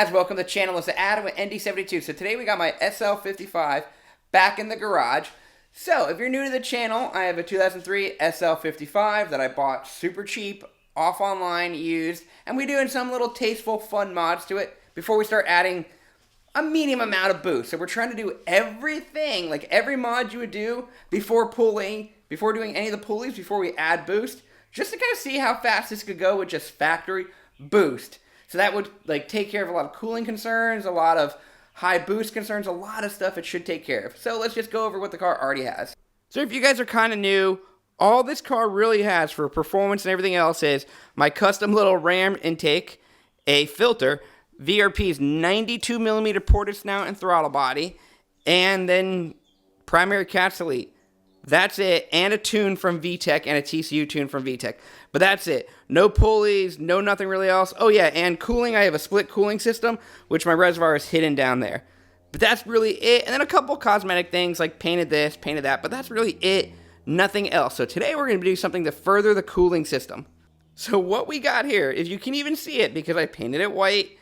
guys, welcome to the channel. It's Adam with ND72. So today we got my SL55 back in the garage. So if you're new to the channel, I have a 2003 SL55 that I bought super cheap, off online, used, and we're doing some little tasteful, fun mods to it before we start adding a medium amount of boost. So we're trying to do everything, like every mod you would do before doing any of the pulleys, before we add boost, just to kind of see how fast this could go with just factory boost. So that would take care of a lot of cooling concerns, a lot of high boost concerns, a lot of stuff it should take care of. So let's just go over what the car already has. So if you guys are kind of new, all this car really has for performance and everything else is my custom little ram intake, a filter, VRP's 92mm ported snout and throttle body, and then primary catch delete. That's it, and a tune from VTECH and a TCU tune from VTECH. But that's it. No pulleys, no nothing really else. Oh yeah, and cooling, I have a split cooling system, which my reservoir is hidden down there. But that's really it. And then a couple cosmetic things like painted this, painted that, but that's really it. Nothing else. So today we're going to do something to further the cooling system. So what we got here, if you can even see it because I painted it white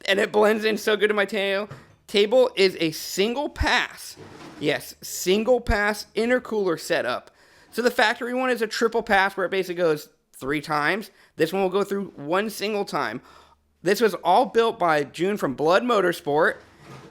and it blends in so good to my table, is a single pass. Yes, single pass intercooler setup. So the factory one is a triple pass where it basically goes 3 times. This one will go through one single time. This was all built by June from Blood Motorsport.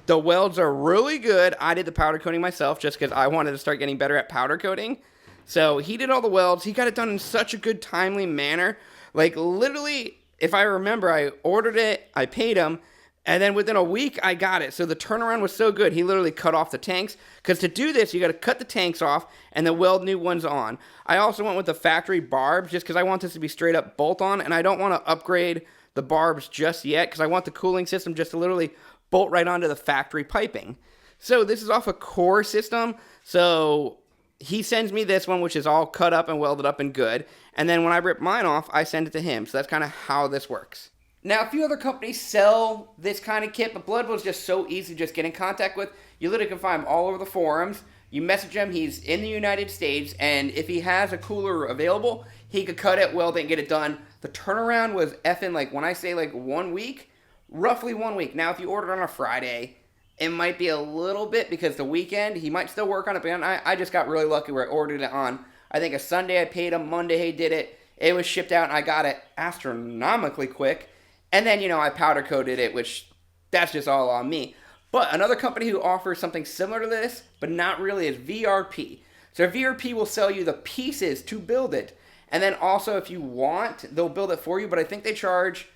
The welds are really good. I did the powder coating myself just because I wanted to start getting better at powder coating. So he did all the welds. He got it done in such a good, timely manner. Like literally, if I remember, I ordered it, I paid him, and then within a week, I got it. So the turnaround was so good, he literally cut off the tanks. Because to do this, you got to cut the tanks off and then weld new ones on. I also went with the factory barbs just because I want this to be straight up bolt-on. And I don't want to upgrade the barbs just yet because I want the cooling system just to literally bolt right onto the factory piping. So this is off a core system. So he sends me this one, which is all cut up and welded up and good. And then when I rip mine off, I send it to him. So that's kind of how this works. Now, a few other companies sell this kind of kit, but Blood was just so easy to just get in contact with. You literally can find him all over the forums. You message him, he's in the United States, and if he has a cooler available, he could cut it, weld it, and get it done. The turnaround was effing, when I say 1 week, roughly 1 week. Now, if you order on a Friday, it might be a little bit because the weekend, he might still work on it, but I just got really lucky where I ordered it on, I think a Sunday I paid him, Monday he did it. It was shipped out, and I got it astronomically quick. And then, I powder coated it, which that's just all on me. But another company who offers something similar to this, but not really, is VRP. So VRP will sell you the pieces to build it. And then also, if you want, they'll build it for you. But I think they charge,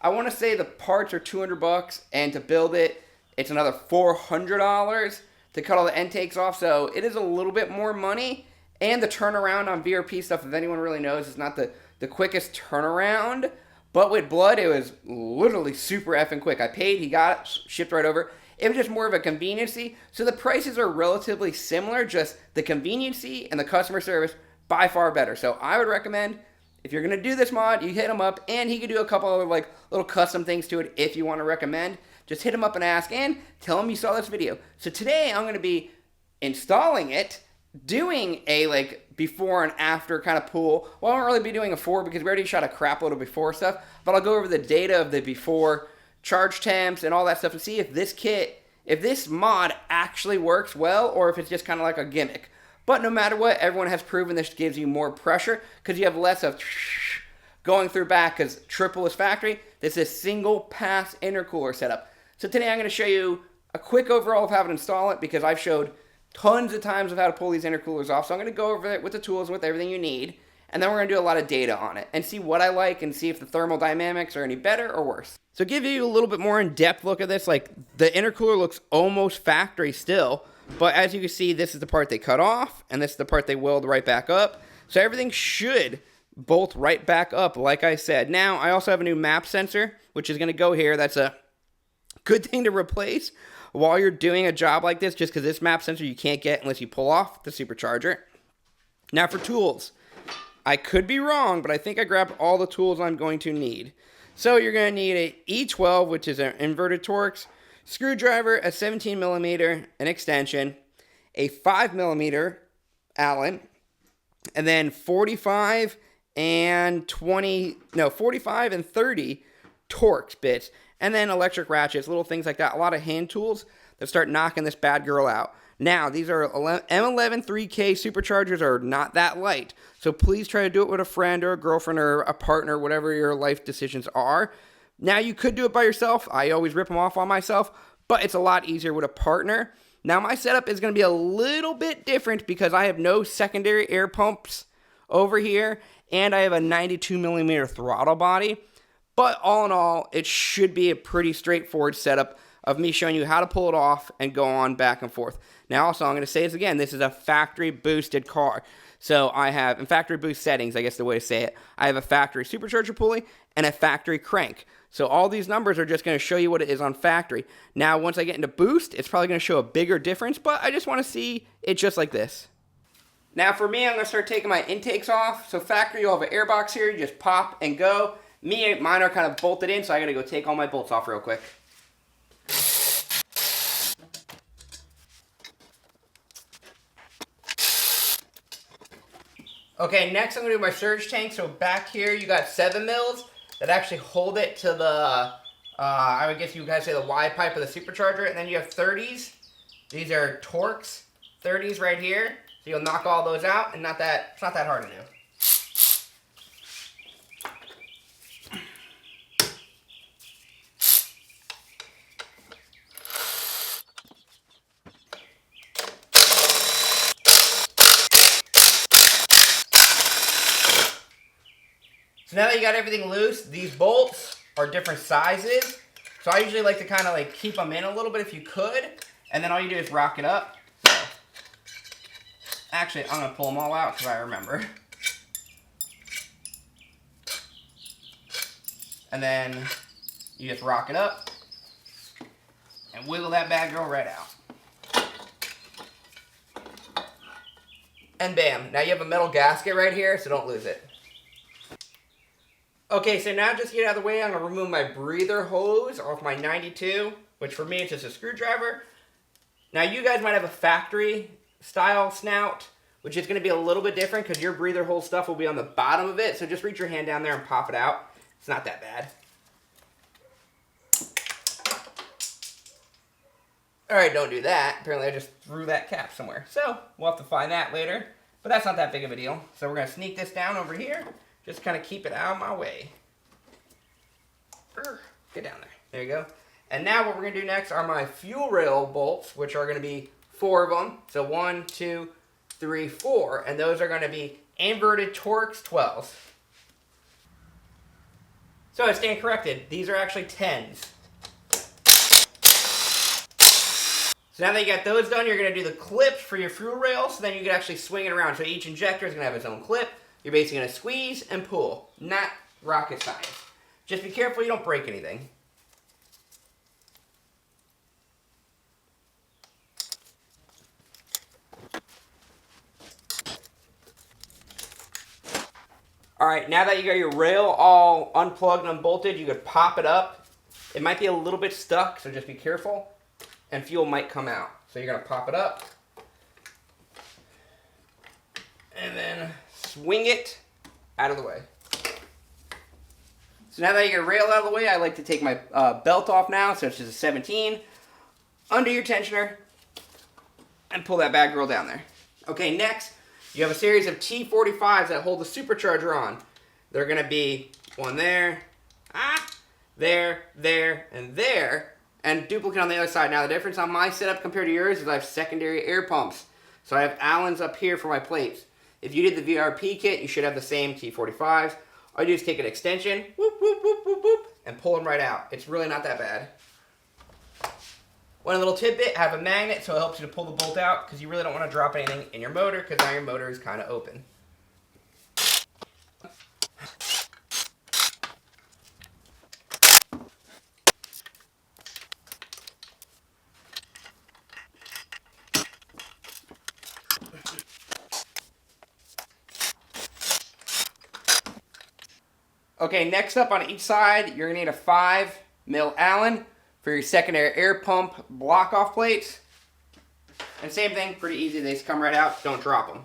I want to say the parts are $200, and to build it, it's another $400 to cut all the intakes off. So it is a little bit more money. And the turnaround on VRP stuff, if anyone really knows, is not the quickest turnaround. But with Blood, it was literally super effing quick. I paid, he got it, shipped right over. It was just more of a conveniency. So the prices are relatively similar, just the conveniency and the customer service by far better. So I would recommend, if you're going to do this mod, you hit him up, and he could do a couple other little custom things to it if you want to recommend. Just hit him up and ask, and tell him you saw this video. So today I'm going to be installing it, doing a before and after kind of pull. Well, I won't really be doing a for because we already shot a crap load of before stuff, but I'll go over the data of the before charge temps and all that stuff and see if this mod actually works well or if it's just kind of like a gimmick. But no matter what, everyone has proven this gives you more pressure because you have less of going through back because triple is factory. This is single pass intercooler setup. So today I'm going to show you a quick overall of how to install it because I've showed tons of times of how to pull these intercoolers off. So I'm going to go over it with the tools, with everything you need. And then we're going to do a lot of data on it and see what I like and see if the thermal dynamics are any better or worse. So give you a little bit more in-depth look at this. The intercooler looks almost factory still. But as you can see, this is the part they cut off. And this is the part they weld right back up. So everything should bolt right back up, like I said. Now, I also have a new map sensor, which is going to go here. That's a good thing to replace while you're doing a job like this, just because this map sensor you can't get unless you pull off the Supercharger. Now for tools. I could be wrong, but I think I grabbed all the tools I'm going to need. So you're going to need a E12, which is an inverted Torx, screwdriver, a 17mm, an extension, a 5mm Allen, and then 45 and 30 Torx bits. and then electric ratchets, little things like that. A lot of hand tools that start knocking this bad girl out. Now, these are M113K superchargers are not that light, so please try to do it with a friend or a girlfriend or a partner, whatever your life decisions are. Now, you could do it by yourself. I always rip them off on myself, but it's a lot easier with a partner. Now, my setup is going to be a little bit different because I have no secondary air pumps over here, and I have a 92mm throttle body. But all in all, it should be a pretty straightforward setup of me showing you how to pull it off and go on back and forth. Now, also, I'm going to say this again. This is a factory boosted car. So I have, in factory boost settings, I guess the way to say it, I have a factory supercharger pulley and a factory crank. So all these numbers are just going to show you what it is on factory. Now, once I get into boost, it's probably going to show a bigger difference, but I just want to see it just like this. Now, for me, I'm going to start taking my intakes off. So factory, you'll have an air box here. You just pop and go. Mine are kind of bolted in, so I got to go take all my bolts off real quick. Okay, next I'm going to do my surge tank. So back here you got 7 mils that actually hold it to the, I would guess you guys say the Y pipe of the supercharger. And then you have 30s. These are Torx 30s right here. So you'll knock all those out, and it's not that hard to do. So now that you got everything loose, these bolts are different sizes. So I usually like to kind of like keep them in a little bit if you could. And then all you do is rock it up. So, actually, I'm going to pull them all out because I remember. And then you just rock it up and wiggle that bad girl right out. And bam, now you have a metal gasket right here, so don't lose it. Okay, so now just to get out of the way, I'm going to remove my breather hose off my 92, which for me it's just a screwdriver. Now you guys might have a factory style snout, which is going to be a little bit different because your breather hole stuff will be on the bottom of it, so just reach your hand down there and pop it out. It's not that bad. Alright, don't do that. Apparently I just threw that cap somewhere. So, we'll have to find that later. But that's not that big of a deal. So we're going to sneak this down over here. Just kind of keep it out of my way. Get down there. There you go. And now what we're going to do next are my fuel rail bolts, which are going to be 4 of them. So 1, 2, 3, 4. And those are going to be inverted Torx 12s. So I stand corrected. These are actually 10s. So now that you got those done, you're going to do the clips for your fuel rail, so then you can actually swing it around. So each injector is going to have its own clip. You're basically going to squeeze and pull. Not rocket science. Just be careful you don't break anything. Alright, now that you got your rail all unplugged and unbolted, you could pop it up. It might be a little bit stuck, so just be careful. And fuel might come out. So you're going to pop it up. And then swing it out of the way. So now that you get your rail out of the way, I like to take my belt off now. So it's just a 17. Under your tensioner. And pull that bad girl down there. Okay, next, you have a series of T45s that hold the supercharger on. They're going to be one there, there, and there. And duplicate on the other side. Now the difference on my setup compared to yours is I have secondary air pumps. So I have Allens up here for my plates. If you did the VRP kit, you should have the same T45s. All you do is take an extension, whoop, whoop, whoop, whoop, whoop, and pull them right out. It's really not that bad. One little tidbit, have a magnet so it helps you to pull the bolt out because you really don't want to drop anything in your motor because now your motor is kind of open. Okay, next up on each side, you're going to need a 5 mil Allen for your secondary air pump block-off plates. And same thing, pretty easy. They just come right out. Don't drop them.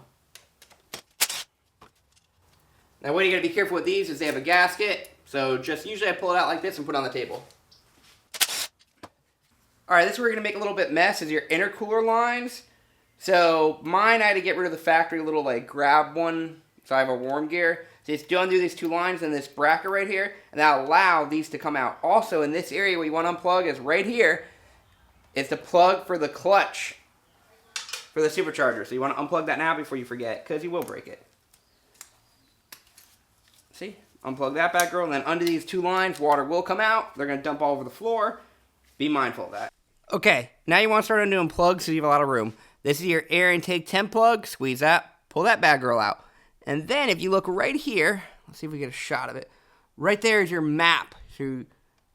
Now, what you got to be careful with these is they have a gasket. So just usually I pull it out like this and put it on the table. Alright, this is where we're going to make a little bit mess is your intercooler lines. So mine, I had to get rid of the factory little like grab one, so I have a warm gear. So just undo these two lines and this bracket right here, and that'll allow these to come out. Also in this area where you want to unplug is right here. It's the plug for the clutch for the supercharger. So you want to unplug that now before you forget, because you will break it. See? Unplug that bad girl, and then under these two lines, water will come out. They're going to dump all over the floor. Be mindful of that. Okay, now you want to start undoing plugs so you have a lot of room. This is your air intake temp plug. Squeeze that. Pull that bad girl out. And then if you look right here, let's see if we get a shot of it. Right there is your map. So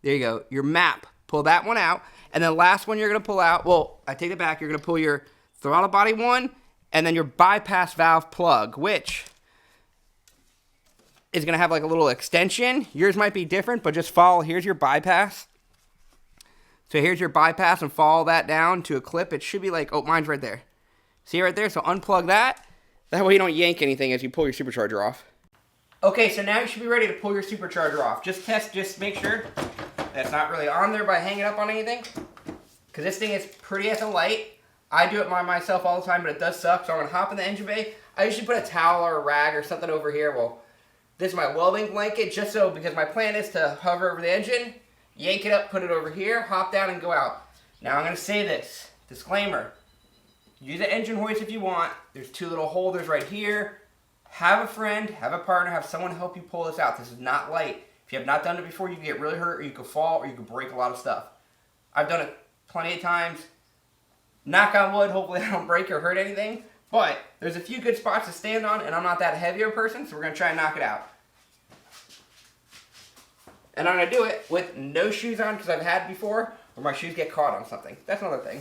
there you go, your map. Pull that one out. And then last one you're going to pull out, well, I take it back. You're going to pull your throttle body one and then your bypass valve plug, which is going to have like a little extension. Yours might be different, but just follow. Here's your bypass. So here's your bypass and follow that down to a clip. It should be like, oh, mine's right there. See right there? So unplug that. That way you don't yank anything as you pull your supercharger off. Okay, so now you should be ready to pull your supercharger off. Just make sure that's not really on there by hanging up on anything. Because this thing is pretty effing light. I do it by myself all the time, but it does suck. So I'm going to hop in the engine bay. I usually put a towel or a rag or something over here. Well, this is my welding blanket, just so, because my plan is to hover over the engine, yank it up, put it over here, hop down, and go out. Now I'm going to say this. Disclaimer. Use an engine hoist if you want. There's two little holders right here. Have a friend, have a partner, have someone help you pull this out. This is not light. If you have not done it before, you can get really hurt, or you could fall, or you could break a lot of stuff. I've done it plenty of times. Knock on wood, hopefully I don't break or hurt anything. But there's a few good spots to stand on, and I'm not that heavy of a person, so we're going to try and knock it out. And I'm going to do it with no shoes on, because I've had before, where my shoes get caught on something. That's another thing.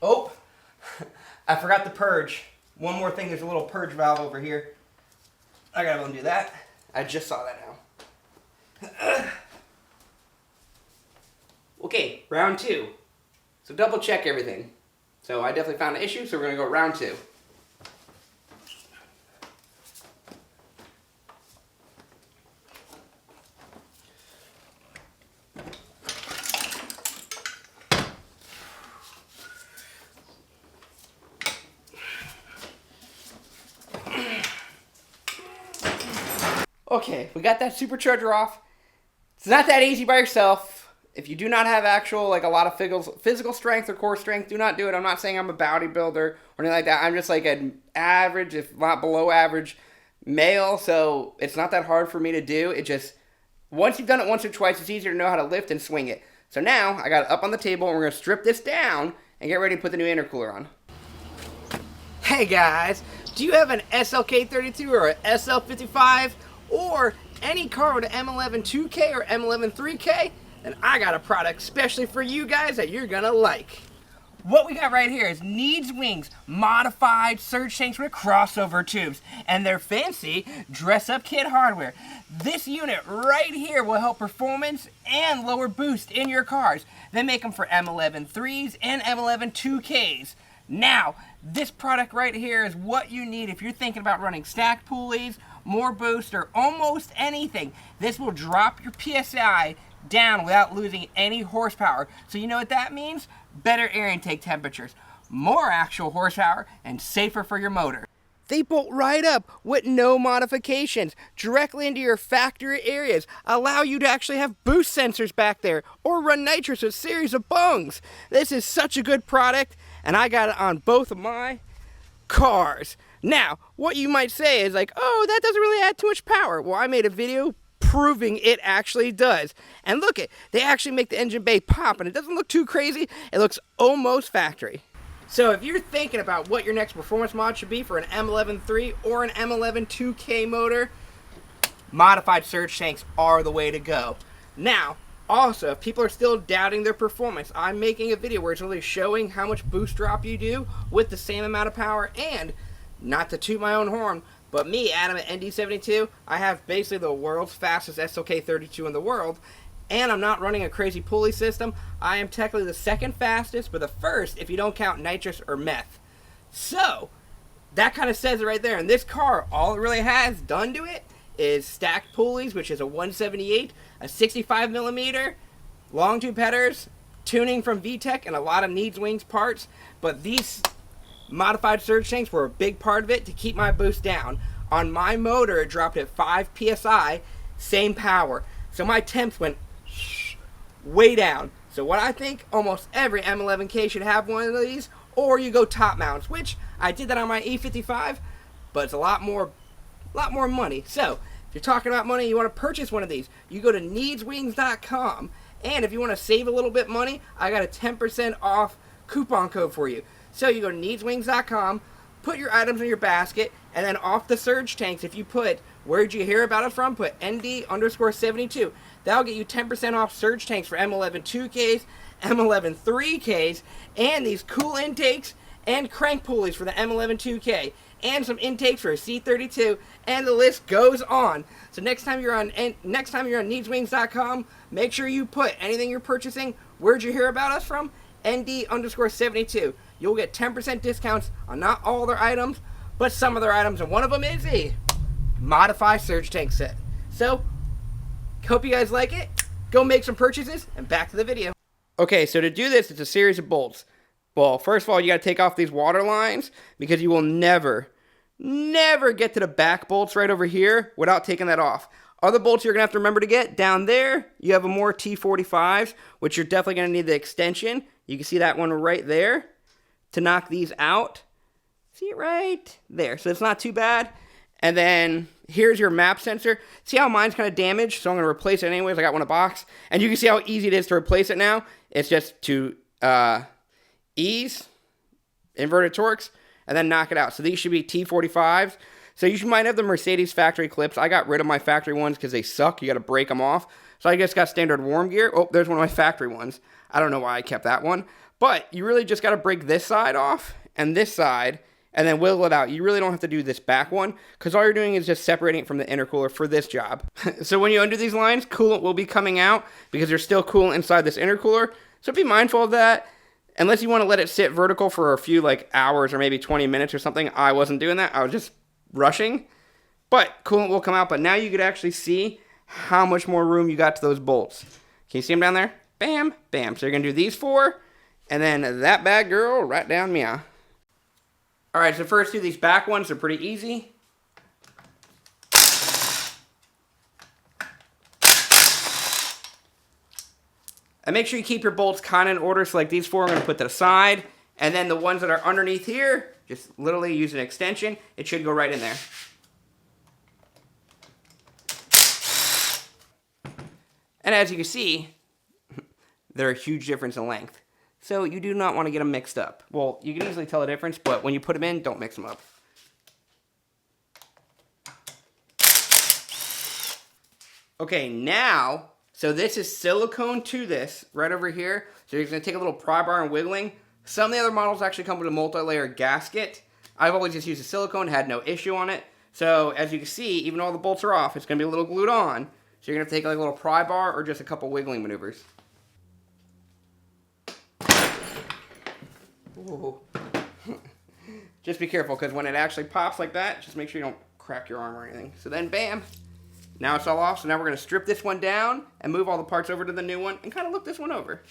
Oh, I forgot to purge. One more thing, there's a little purge valve over here. I gotta undo that. I just saw that now. Okay, round two. So double check everything. So I definitely found an issue, so we're gonna go round two. Okay, we got that supercharger off. It's not that easy by yourself. If you do not have actual, like a lot of physical strength or core strength, do not do it. I'm not saying I'm a bodybuilder or anything like that. I'm just like an average, if not below average, male. So it's not that hard for me to do. It just, once you've done it once or twice, it's easier to know how to lift and swing it. So now I got it up on the table, and we're going to strip this down and get ready to put the new intercooler on. Hey guys, do you have an SLK32 or an SL55? Or any car with an M113K or M113K, then I got a product especially for you guys that you're gonna like. What we got right here is Needs Wings modified surge tanks with crossover tubes, and their fancy dress-up kit hardware. This unit right here will help performance and lower boost in your cars. They make them for M113s and M112Ks. Now, this product right here is what you need if you're thinking about running stacked pulleys, more boost, or almost anything. This will drop your PSI down without losing any horsepower. So you know what that means? Better air intake temperatures, more actual horsepower, and safer for your motor. They bolt right up with no modifications directly into your factory areas, allow you to actually have boost sensors back there, or run nitrous with a series of bungs. This is such a good product, and I got it on both of my cars. Now, what you might say is like, oh, that doesn't really add too much power. Well, I made a video proving it actually does. And look it, they actually make the engine bay pop, and it doesn't look too crazy. It looks almost factory. So if you're thinking about what your next performance mod should be for an M113 or an M112K motor, modified surge tanks are the way to go. Now, also, if people are still doubting their performance, I'm making a video where it's really showing how much boost drop you do with the same amount of power, and not to toot my own horn, But me, Adam at ND72, I have basically the world's fastest SLK32 in the world, and I'm not running a crazy pulley system. I am technically the second fastest, but the first if you don't count nitrous or meth. So, that kind of says it right there. And this car, all it really has done to it is stacked pulleys, which is a 178, a 65 millimeter, long tube headers, tuning from VTECH, and a lot of needs wings parts. But these modified surge tanks were a big part of it to keep my boost down. On my motor, it dropped at 5 psi, same power. So my temps went way down. So what I think, almost every M11K should have one of these, or you go top mounts, which I did that on my E55, but it's a lot more money. So if you're talking about money, you want to purchase one of these, you go to needswings.com, and if you want to save a little bit money, I got a 10% off coupon code for you. So you go to needswings.com, put your items in your basket, and then off the surge tanks, if you put, where'd you hear about it from, put ND_72. That'll get you 10% off surge tanks for M112Ks, M113Ks, and these cool intakes and crank pulleys for the M112K, and some intakes for a C32, and the list goes on. So next time you're on needswings.com, make sure you put anything you're purchasing, where'd you hear about us from, ND_72. You'll get 10% discounts on not all their items, but some of their items, and one of them is a modified surge tank set. So, hope you guys like it. Go make some purchases, and back to the video. Okay, so to do this, it's a series of bolts. Well, first of all, you got to take off these water lines, because you will never get to the back bolts right over here without taking that off. Other bolts you're going to have to remember to get, down there, you have a more T45s, which you're definitely going to need the extension. You can see that one right there to knock these out. See it right there. So it's not too bad. And then here's your map sensor. See how mine's kind of damaged? So I'm going to replace it anyways. I got one in a box. And you can see how easy it is to replace it now. It's just to ease, inverted torques, and then knock it out. So these should be T45s. So you might have the Mercedes factory clips. I got rid of my factory ones because they suck. You got to break them off. So I just got standard warm gear. Oh, there's one of my factory ones. I don't know why I kept that one. But you really just got to break this side off and this side and then wiggle it out. You really don't have to do this back one because all you're doing is just separating it from the intercooler for this job. So when you undo these lines, coolant will be coming out because there's still coolant inside this intercooler. So be mindful of that. Unless you want to let it sit vertical for a few hours or maybe 20 minutes or something. I wasn't doing that. I was just rushing. But coolant will come out. But now you could actually see how much more room you got to those bolts. Can you see them down there? Bam, bam. So you're going to do these 4. And then that bad girl right down meow. Alright, so first do these back ones. They're pretty easy. And make sure you keep your bolts kind of in order. So like these 4 I'm going to put to the side. And then the ones that are underneath here, just literally use an extension. It should go right in there. And as you can see, they're a huge difference in length. So you do not want to get them mixed up. Well, you can easily tell the difference, but when you put them in, don't mix them up. Okay, now, so this is silicone to this, right over here. So you're going to take a little pry bar and wiggling. Some of the other models actually come with a multi-layer gasket. I've always just used a silicone, had no issue on it. So as you can see, even though all the bolts are off, it's going to be a little glued on. So you're going to take like a little pry bar or just a couple wiggling maneuvers. Ooh. Just be careful, because when it actually pops like that, just make sure you don't crack your arm or anything. So then, bam. Now it's all off, so now we're going to strip this one down and move all the parts over to the new one and kind of look this one over.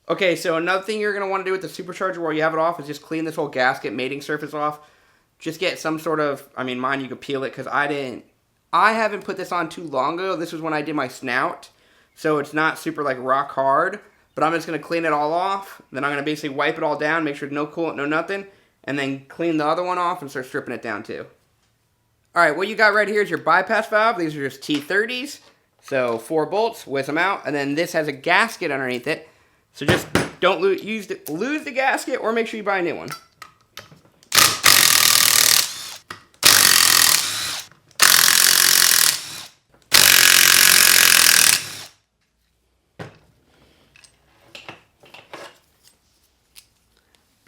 Okay, so another thing you're going to want to do with the supercharger while you have it off is just clean this whole gasket mating surface off. Just get some sort of, mine you could peel it because I haven't put this on too long ago. This was when I did my snout, so it's not super rock hard. But I'm just going to clean it all off. Then I'm going to basically wipe it all down, make sure no coolant, no nothing. And then clean the other one off and start stripping it down too. Alright, what you got right here is your bypass valve. These are just T30s. So 4 bolts, whiz them out. And then this has a gasket underneath it. So just don't lose the gasket or make sure you buy a new one.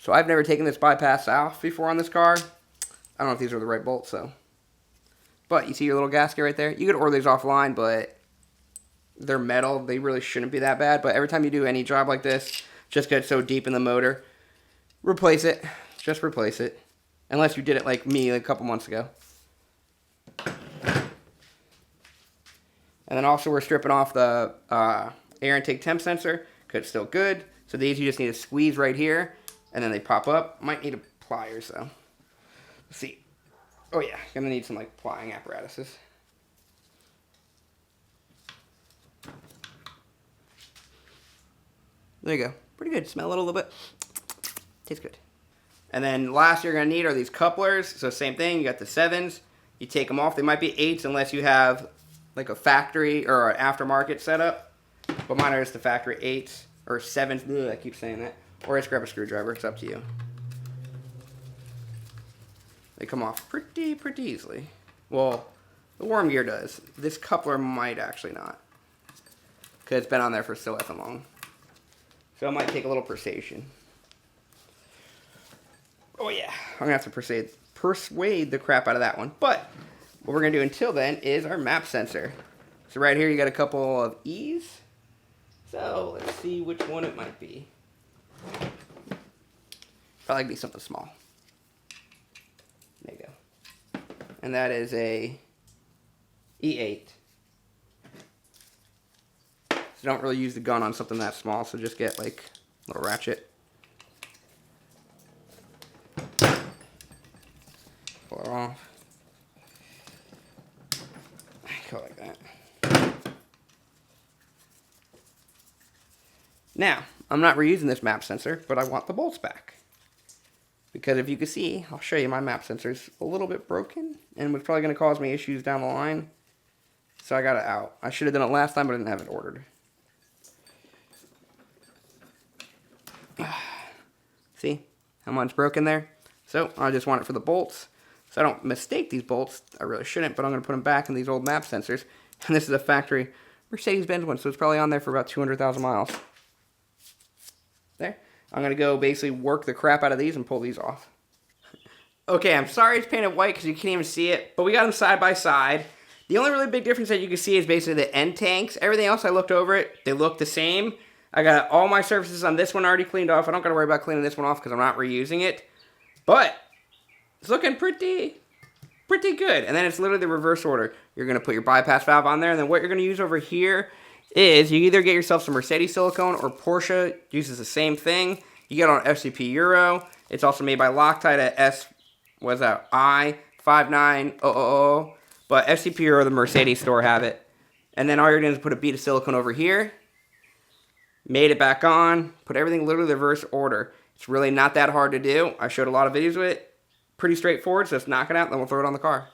So I've never taken this bypass off before on this car. I don't know if these are the right bolts, so. But you see your little gasket right there? You could order these offline, but they're metal. They really shouldn't be that bad. But every time you do any job like this, just get so deep in the motor, replace it. Just replace it. Unless you did it like me a couple months ago. And then also we're stripping off the air intake temp sensor, because it's still good. So these you just need to squeeze right here, and then they pop up. Might need a pliers though. Let's see. Oh yeah, gonna need some like plying apparatuses. There you go. Pretty good. Smell it a little bit. Tastes good. And then last you're gonna need are these couplers. So same thing, you got the 7s. You take them off. They might be 8s unless you have like a factory or an aftermarket setup. But mine are just the factory 8s or 7s. Ugh, I keep saying that. Or just grab a screwdriver. It's up to you. They come off pretty easily. Well, the worm gear does. This coupler might actually not. Because it's been on there for so effing long. So it might take a little persuasion. Oh yeah, I'm going to have to persuade the crap out of that one. But what we're going to do until then is our map sensor. So right here you got a couple of E's. So let's see which one it might be. Probably be something small. There you go. And that is a E8. So don't really use the gun on something that small, so just get like a little ratchet. Pull it off. Go like that. Now, I'm not reusing this map sensor, but I want the bolts back. Because if you can see, I'll show you my map sensor's a little bit broken, and it's probably going to cause me issues down the line. So I got it out. I should have done it last time, but I didn't have it ordered. See how much broken there? So I just want it for the bolts. So I don't mistake these bolts. I really shouldn't, but I'm going to put them back in these old map sensors. And this is a factory Mercedes-Benz one, so it's probably on there for about 200,000 miles. There. I'm going to go basically work the crap out of these and pull these off. Okay, I'm sorry it's painted white because you can't even see it, but we got them side by side. The only really big difference that you can see is basically the end tanks. Everything else, I looked over it. They look the same. I got all my surfaces on this one already cleaned off. I don't got to worry about cleaning this one off because I'm not reusing it. But it's looking pretty good. And then it's literally the reverse order. You're going to put your bypass valve on there. And then what you're going to use over here is you either get yourself some Mercedes silicone or Porsche uses the same thing. You get it on FCP Euro. It's also made by Loctite at I59000. But FCP Euro, the Mercedes store, have it. And then all you're going to do is put a bead of silicone over here. Made it back on. Put everything literally the reverse order. It's really not that hard to do. I showed a lot of videos with it. Pretty straightforward, so let's knock it out and then we'll throw it on the car.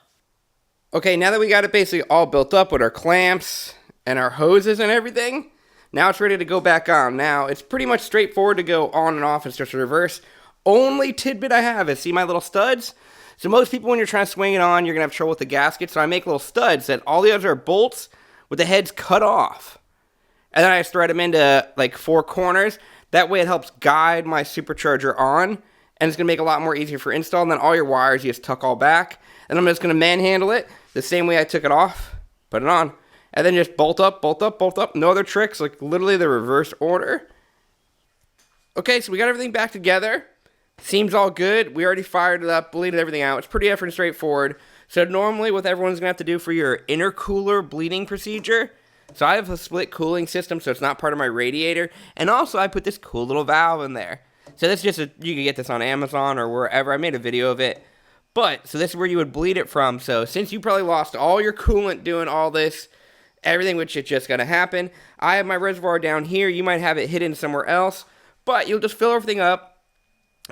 Okay, now that we got it basically all built up with our clamps and our hoses and everything, now it's ready to go back on. Now, it's pretty much straightforward to go on and off. It's just reverse. Only tidbit I have is, see my little studs? So most people, when you're trying to swing it on, you're going to have trouble with the gasket. So I make little studs that all the others are bolts with the heads cut off. And then I just thread them into like 4 corners. That way it helps guide my supercharger on. And it's going to make it a lot more easier for install. And then all your wires you just tuck all back. And I'm just going to manhandle it the same way I took it off. Put it on. And then just bolt up, bolt up, bolt up. No other tricks. Like literally the reverse order. Okay, so we got everything back together. Seems all good. We already fired it up, bleeded everything out. It's pretty effort and straightforward. So normally what everyone's going to have to do for your intercooler bleeding procedure. So I have a split cooling system, so it's not part of my radiator. And also I put this cool little valve in there. So this is just, you can get this on Amazon or wherever. I made a video of it. But, so this is where you would bleed it from. So since you probably lost all your coolant doing all this, everything which is just going to happen. I have my reservoir down here. You might have it hidden somewhere else. But you'll just fill everything up.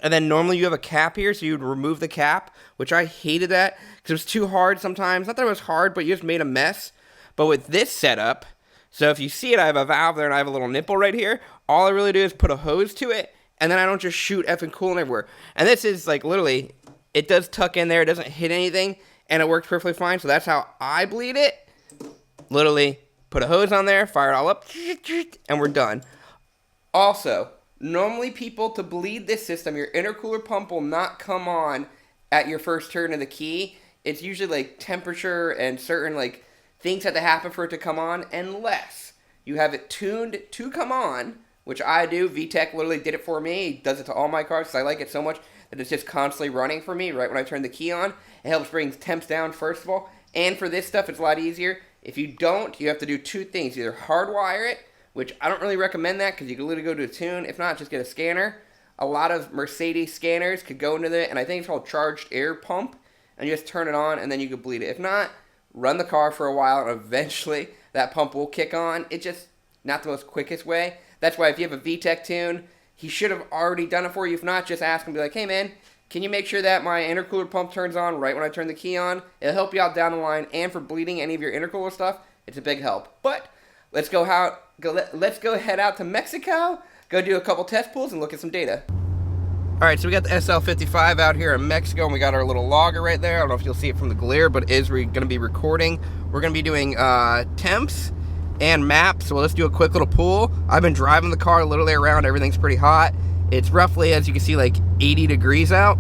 And then normally you have a cap here, so you would remove the cap, which I hated that because it was too hard sometimes. Not that it was hard, but you just made a mess. But with this setup, so if you see it, I have a valve there and I have a little nipple right here. All I really do is put a hose to it, and then I don't just shoot effing coolant everywhere. And this is like literally, it does tuck in there, it doesn't hit anything, and it works perfectly fine. So that's how I bleed it. Literally, put a hose on there, fire it all up, and we're done. Also, normally people, to bleed this system, your intercooler pump will not come on at your first turn of the key, it's usually like temperature and certain like things have to happen for it to come on, unless you have it tuned to come on, which I do. VTECH literally did it for me. He does it to all my cars because I like it so much that it's just constantly running for me right when I turn the key on. It helps bring temps down, first of all. And for this stuff, it's a lot easier. If you don't, you have to do two things. Either hardwire it, which I don't really recommend that because you can literally go to a tune. If not, just get a scanner. A lot of Mercedes scanners could go into it, and I think it's called charged air pump, and you just turn it on, and then you can bleed it. If not, run the car for a while, and eventually that pump will kick on. It's just not the most quickest way. That's why if you have a VTECH tune, he should have already done it for you. If not, just ask him, be like, hey man, can you make sure that my intercooler pump turns on right when I turn the key on? It'll help you out down the line, and for bleeding any of your intercooler stuff, it's a big help. But let's go head out to Mexico, go do a couple test pulls, and look at some data. Alright, so we got the SL55 out here in Mexico, and we got our little logger right there. I don't know if you'll see it from the glare, but it is going to be recording. We're going to be doing temps and maps, so let's do a quick little pull. I've been driving the car literally around. Everything's pretty hot. It's roughly, as you can see, like 80 degrees out.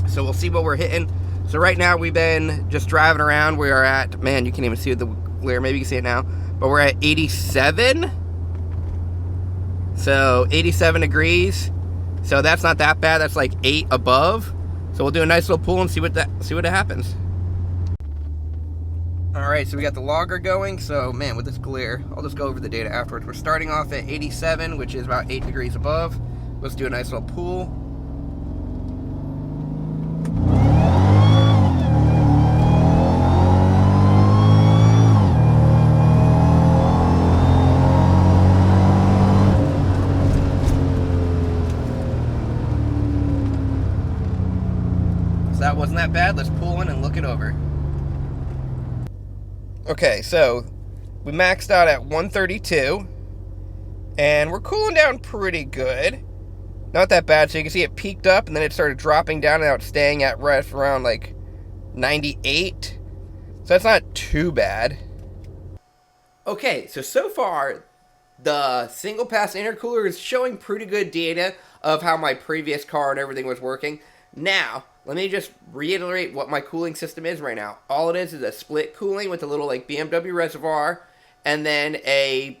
So we'll see what we're hitting. So right now we've been just driving around. We are at, man, you can't even see the glare. Maybe you can see it now. But we're at 87. So 87 degrees. So that's not that bad. That's like 8 above. So we'll do a nice little pull and see what happens. All right, so we got the logger going. So man, with this glare, I'll just go over the data afterwards. We're starting off at 87, which is about 8 degrees above. Let's do a nice little pull. That wasn't that bad. Let's pull in and look it over. Okay, so we maxed out at 132, and we're cooling down pretty good. Not that bad. So you can see it peaked up, and then it started dropping down, and now it's staying at rest around like 98. So that's not too bad. Okay, so far, the single pass intercooler is showing pretty good data of how my previous car and everything was working. Now, let me just reiterate what my cooling system is right now. All it is a split cooling with a little like BMW reservoir, and then a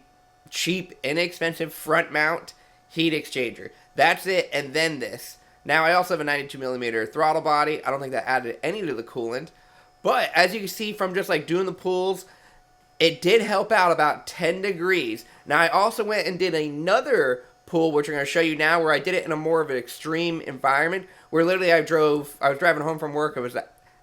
cheap, inexpensive front mount heat exchanger. That's it, and then this. Now, I also have a 92mm throttle body. I don't think that added any to the coolant. But as you can see from just like doing the pulls, it did help out about 10 degrees. Now, I also went and did another pull, which I'm going to show you now, where I did it in a more of an extreme environment, where literally I was driving home from work. It was an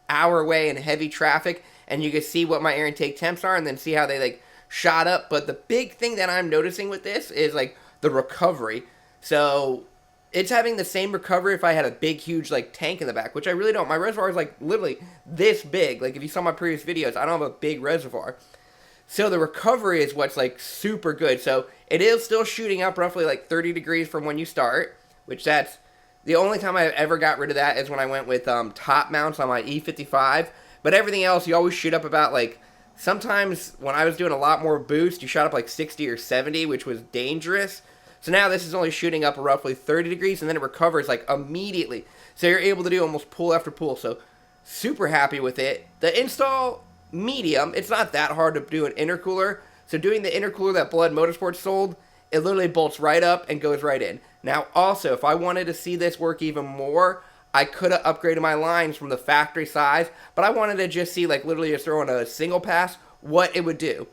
hour away in heavy traffic, and you can see what my air intake temps are, and then see how they like shot up. But the big thing that I'm noticing with this is like the recovery. So it's having the same recovery if I had a big, huge like tank in the back, which I really don't. My reservoir is like literally this big. Like if you saw my previous videos, I don't have a big reservoir. So the recovery is what's like super good. So it is still shooting up roughly like 30 degrees from when you start, which that's the only time I ever got rid of that is when I went with top mounts on my E55. But everything else, you always shoot up about like, sometimes when I was doing a lot more boost, you shot up like 60 or 70, which was dangerous. So now this is only shooting up roughly 30 degrees, and then it recovers like immediately. So you're able to do almost pull after pull. So super happy with it. The install, medium. It's not that hard to do an intercooler. So doing the intercooler that Blood Motorsports sold, it literally bolts right up and goes right in. Now also, if I wanted to see this work even more, I could have upgraded my lines from the factory size, but I wanted to just see, like literally just throwing a single pass, what it would do.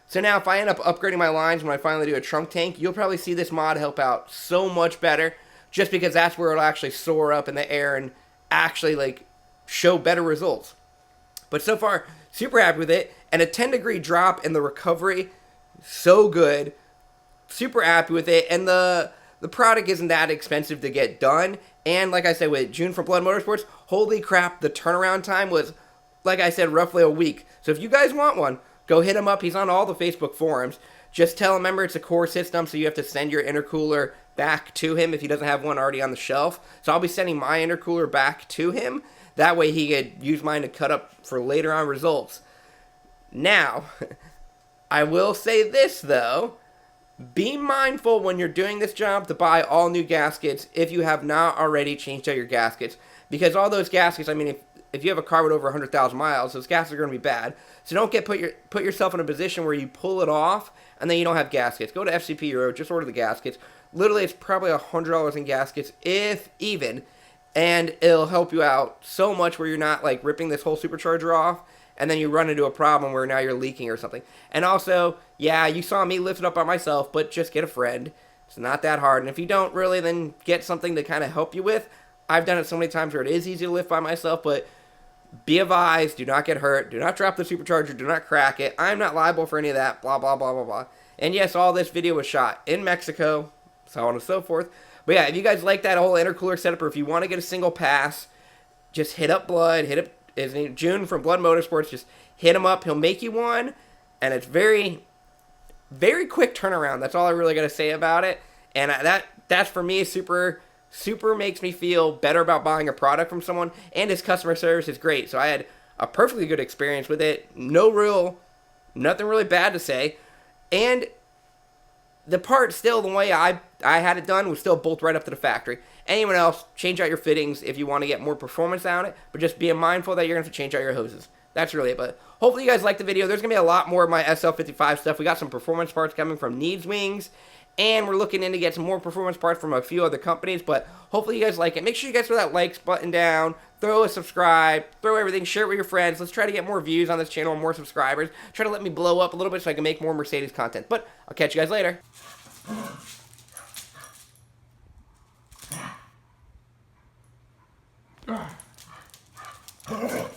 So now if I end up upgrading my lines when I finally do a trunk tank, you'll probably see this mod help out so much better, just because that's where it'll actually soar up in the air and actually like show better results. But so far, super happy with it, and a 10-degree drop in the recovery, so good. Super happy with it, and the product isn't that expensive to get done. And like I said, with June from Blood Motorsports, holy crap, the turnaround time was, like I said, roughly a week. So if you guys want one, go hit him up. He's on all the Facebook forums. Just tell him, remember, it's a core system, so you have to send your intercooler back to him if he doesn't have one already on the shelf. So I'll be sending my intercooler back to him. That way he could use mine to cut up for later on results. Now, I will say this, though. Be mindful when you're doing this job to buy all new gaskets if you have not already changed out your gaskets. because all those gaskets, I mean, if you have a car with over 100,000 miles, those gaskets are going to be bad. So don't put yourself in a position where you pull it off and then you don't have gaskets. Go to FCP Euro, just order the gaskets. Literally, it's probably $100 in gaskets, if even, and it'll help you out so much where you're not like ripping this whole supercharger off and then you run into a problem where now you're leaking or something. And also, yeah, you saw me lift it up by myself, but just get a friend. It's not that hard. And if you don't really, then get something to kind of help you with. I've done it so many times where it is easy to lift by myself, but be advised, do not get hurt, do not drop the supercharger, do not crack it. I'm not liable for any of that, blah, blah, blah, blah, blah. And yes, all this video was shot in Mexico, so on and so forth. But yeah, if you guys like that whole intercooler setup, or if you want to get a single pass, just hit up Blood, hit up his name, June from Blood Motorsports, just hit him up, he'll make you one, and it's very, very quick turnaround. That's all I really got to say about it. And that's for me super makes me feel better about buying a product from someone, and his customer service is great. So I had a perfectly good experience with it. Nothing really bad to say. And the part still, the way I had it done, was still bolt right up to the factory. Anyone else, change out your fittings if you want to get more performance out of it, but just be mindful that you're going to have to change out your hoses. That's really it. But hopefully you guys liked the video. There's going to be a lot more of my SL55 stuff. We got some performance parts coming from Needs Wings, and we're looking in to get some more performance parts from a few other companies, but hopefully you guys like it. Make sure you guys throw that likes button down, throw a subscribe, throw everything, share it with your friends. Let's try to get more views on this channel and more subscribers. Try to let me blow up a little bit so I can make more Mercedes content. But I'll catch you guys later. Ah.